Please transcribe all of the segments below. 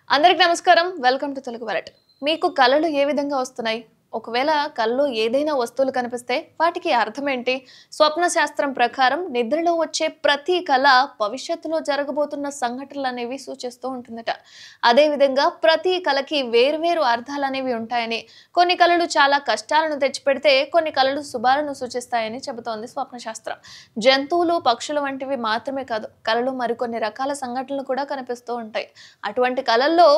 అందరికి నమస్కారం. Welcome to Telugu world. మీకు కళలు ఏ విధంగా వస్తున్నాయి? ఒకవేళ కల్లో ఏదైనా వస్తువులు కనిపిస్తే వాటికి అర్థం ఏంటి? స్వప్న శాస్త్రం ప్రకారం నిద్రలో వచ్చే ప్రతి కళ భవిష్యత్తులో జరగబోతున్న సంఘటనలు అనేవి సూచిస్తూ ఉంటుందట. అదే విధంగా ప్రతి కళకి వేరువేరు అర్థాలు అనేవి ఉంటాయని, కొన్ని కళలు చాలా కష్టాలను తెచ్చిపెడితే కొన్ని కళలు శుభాలను సూచిస్తాయని చెబుతోంది స్వప్న శాస్త్రం. జంతువులు, పక్షులు వంటివి మాత్రమే కాదు, కళలు మరికొన్ని రకాల సంఘటనలు కూడా కనిపిస్తూ ఉంటాయి. అటువంటి కళల్లో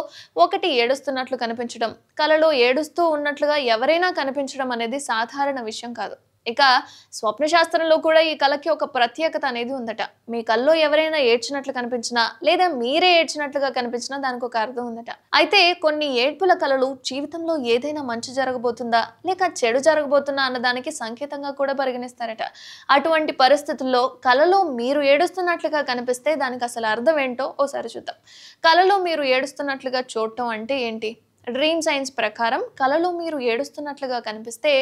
ఒకటి ఏడుస్తున్నట్లు కనిపించడం. కళలో ఏడుస్తూ ఉన్నట్లుగా ఎవరైనా కనిపించడం అనేది సాధారణ విషయం కాదు. ఇక స్వప్న శాస్త్రంలో కూడా ఈ కళకి ఒక ప్రత్యేకత అనేది ఉందట. మీ కల్లో ఎవరైనా ఏడ్చినట్లు కనిపించినా లేదా మీరే ఏడ్చినట్లుగా కనిపించినా దానికి ఒక అర్థం ఉందట. అయితే కొన్ని ఏడ్పుల కళలు జీవితంలో ఏదైనా మంచి జరగబోతుందా లేక చెడు జరగబోతుందా అన్నదానికి సంకేతంగా కూడా పరిగణిస్తారట. అటువంటి పరిస్థితుల్లో కళలో మీరు ఏడుస్తున్నట్లుగా కనిపిస్తే దానికి అసలు అర్థం ఏంటో ఓసారి చూద్దాం. కళలో మీరు ఏడుస్తున్నట్లుగా చూడటం అంటే ఏంటి? డ్రీమ్ సైన్స్ ప్రకారం కలలో మీరు ఏడుస్తున్నట్లుగా కనిపిస్తే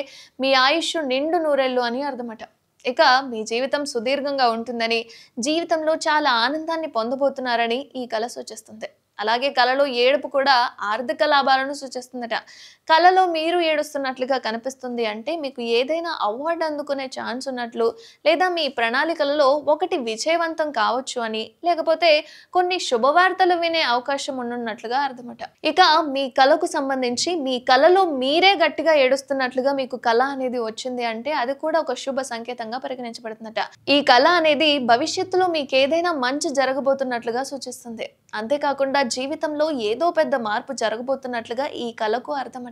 మీ ఆయుష్ నిండు నూరేళ్ళు అని అర్థమట. ఇక మీ జీవితం సుదీర్ఘంగా ఉంటుందని, జీవితంలో చాలా ఆనందాన్ని పొందబోతున్నారని ఈ కళ సూచిస్తుంది. అలాగే కళలో ఏడుపు కూడా ఆర్థిక లాభాలను సూచిస్తుందట. కళలో మీరు ఏడుస్తున్నట్లుగా కనిపిస్తుంది అంటే మీకు ఏదైనా అవార్డు అందుకునే ఛాన్స్ ఉన్నట్లు, లేదా మీ ప్రణాళికలలో ఒకటి విజయవంతం కావచ్చు అని, లేకపోతే కొన్ని శుభవార్తలు వినే అవకాశం ఉన్నట్లుగా అర్థమట. ఇక మీ కళకు సంబంధించి మీ కళలో మీరే గట్టిగా ఏడుస్తున్నట్లుగా మీకు కళ అనేది వచ్చింది అంటే అది కూడా ఒక శుభ సంకేతంగా పరిగణించబడుతుందట. ఈ కళ అనేది భవిష్యత్తులో మీకు ఏదైనా మంచి జరగబోతున్నట్లుగా సూచిస్తుంది. అంతేకాకుండా జీవితంలో ఏదో పెద్ద మార్పు జరగబోతున్నట్లుగా ఈ కళకు అర్థమట.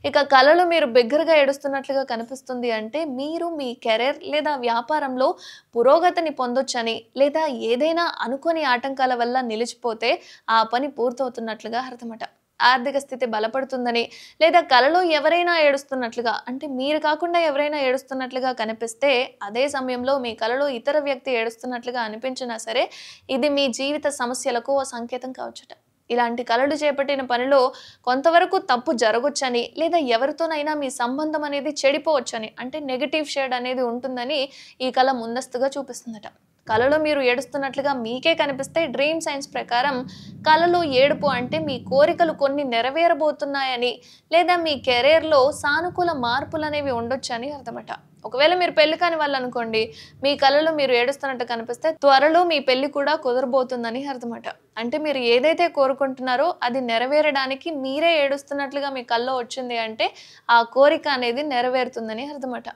ఇక కళలో మీరు బిగ్గరగా ఏడుస్తున్నట్లుగా కనిపిస్తుంది అంటే మీరు మీ కెరీర్ లేదా వ్యాపారంలో పురోగతిని పొందొచ్చని, లేదా ఏదైనా అనుకోని ఆటంకాల వల్ల నిలిచిపోతే ఆ పని పూర్తవుతున్నట్లుగా అర్థమట. ఆర్థిక స్థితి బలపడుతుందని, లేదా కళలో ఎవరైనా ఏడుస్తున్నట్లుగా అంటే మీరు కాకుండా ఎవరైనా ఏడుస్తున్నట్లుగా కనిపిస్తే అదే సమయంలో మీ కళలో ఇతర వ్యక్తి ఏడుస్తున్నట్లుగా అనిపించినా సరే ఇది మీ జీవిత సమస్యలకు ఓ సంకేతం కావచ్చుట. ఇలాంటి కళలు చేపట్టిన పనిలో కొంతవరకు తప్పు జరగొచ్చని, లేదా ఎవరితోనైనా మీ సంబంధం అనేది చెడిపోవచ్చని, అంటే నెగటివ్ షేడ్ అనేది ఉంటుందని ఈ కళ ముందస్తుగా చూపిస్తుందట. కళలో మీరు ఏడుస్తున్నట్లుగా మీకే కనిపిస్తే డ్రీమ్ సైన్స్ ప్రకారం కళలో ఏడుపు అంటే మీ కోరికలు కొన్ని నెరవేరబోతున్నాయని, లేదా మీ కెరీర్లో సానుకూల మార్పులు అనేవి ఉండొచ్చని అర్థమట. ఒకవేళ మీరు పెళ్లి కాని వాళ్ళు అనుకోండి, మీ కళలో మీరు ఏడుస్తున్నట్టు కనిపిస్తే త్వరలో మీ పెళ్లి కూడా కుదరబోతుందని అర్థమట. అంటే మీరు ఏదైతే కోరుకుంటున్నారో అది నెరవేరడానికి మీరే ఏడుస్తున్నట్లుగా మీ కల్లో వచ్చింది అంటే ఆ కోరిక అనేది నెరవేరుతుందని అర్థమట.